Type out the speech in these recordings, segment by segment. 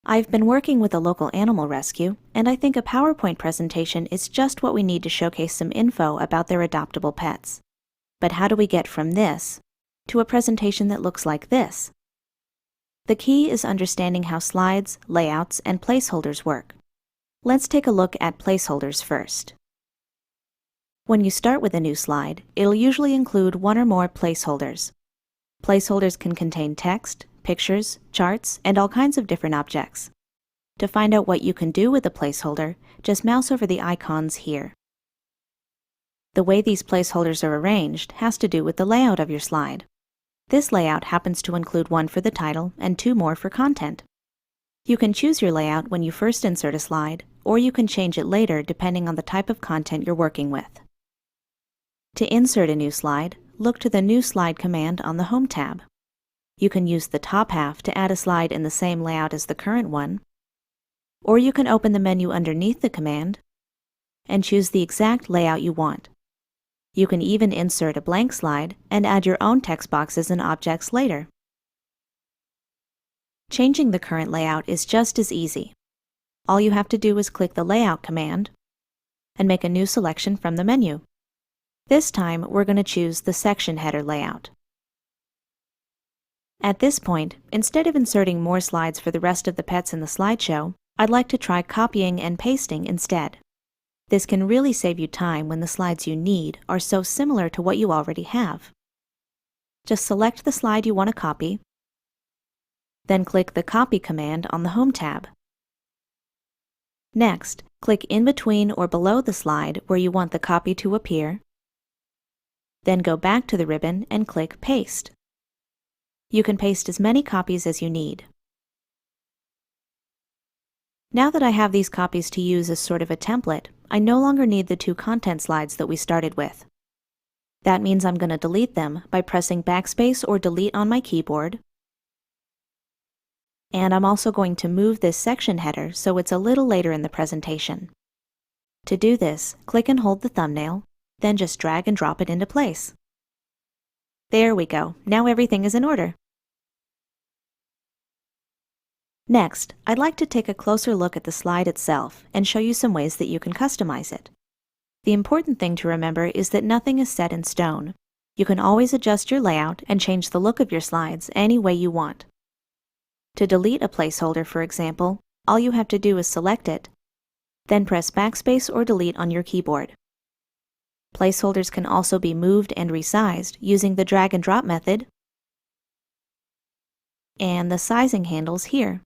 I've been working with a local animal rescue, and I think a PowerPoint presentation is just what we need to showcase some info about their adoptable pets. But how do we get from this to a presentation that looks like this? The key is understanding how slides, layouts, and placeholders work. Let's take a look at placeholders first. When you start with a new slide, it'll usually include one or more placeholders. Placeholders can contain text, pictures, charts, and all kinds of different objects. To find out what you can do with a placeholder, just mouse over the icons here. The way these placeholders are arranged has to do with the layout of your slide. This layout happens to include one for the title and two more for content. You can choose your layout when you first insert a slide, or you can change it later depending on the type of content you're working with. To insert a new slide, look to the New Slide command on the Home tab. You can use the top half to add a slide in the same layout as the current one, or you can open the menu underneath the command and choose the exact layout you want. You can even insert a blank slide and add your own text boxes and objects later. Changing the current layout is just as easy. All you have to do is click the Layout command and make a new selection from the menu. This time, we're going to choose the section header layout. At this point, instead of inserting more slides for the rest of the pets in the slideshow, I'd like to try copying and pasting instead. This can really save you time when the slides you need are so similar to what you already have. Just select the slide you want to copy, then click the Copy command on the Home tab. Next, click in between or below the slide where you want the copy to appear, then go back to the ribbon and click Paste. You can paste as many copies as you need. Now that I have these copies to use as sort of a template, I no longer need the two content slides that we started with. That means I'm going to delete them by pressing Backspace or Delete on my keyboard. And I'm also going to move this section header so it's a little later in the presentation. To do this, click and hold the thumbnail, then just drag and drop it into place. There we go. Now everything is in order. Next, I'd like to take a closer look at the slide itself and show you some ways that you can customize it. The important thing to remember is that nothing is set in stone. You can always adjust your layout and change the look of your slides any way you want. To delete a placeholder, for example, all you have to do is select it, then press Backspace or Delete on your keyboard. Placeholders can also be moved and resized using the drag and drop method and the sizing handles here.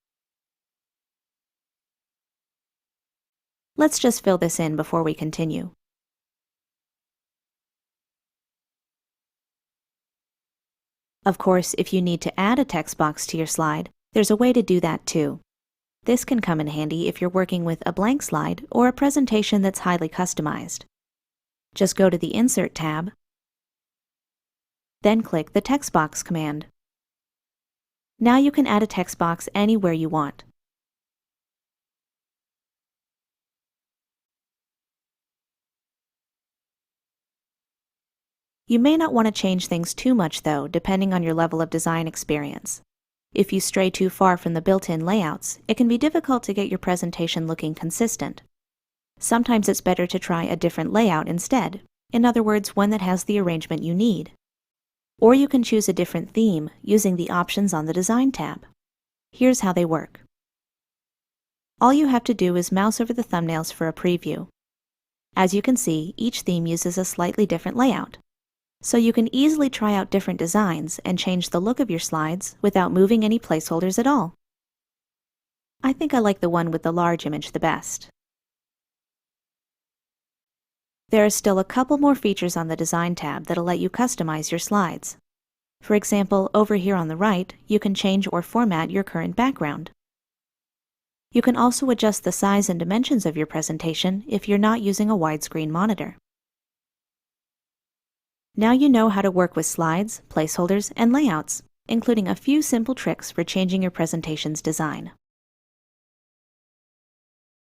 Let's just fill this in before we continue. Of course, if you need to add a text box to your slide, there's a way to do that too. This can come in handy if you're working with a blank slide or a presentation that's highly customized. Just go to the Insert tab, then click the Text Box command. Now you can add a text box anywhere you want. You may not want to change things too much though, depending on your level of design experience. If you stray too far from the built-in layouts, it can be difficult to get your presentation looking consistent. Sometimes it's better to try a different layout instead, in other words, one that has the arrangement you need. Or you can choose a different theme using the options on the Design tab. Here's how they work. All you have to do is mouse over the thumbnails for a preview. As you can see, each theme uses a slightly different layout. So you can easily try out different designs and change the look of your slides without moving any placeholders at all. I think I like the one with the large image the best. There are still a couple more features on the Design tab that'll let you customize your slides. For example, over here on the right, you can change or format your current background. You can also adjust the size and dimensions of your presentation if you're not using a widescreen monitor. Now you know how to work with slides, placeholders, and layouts, including a few simple tricks for changing your presentation's design.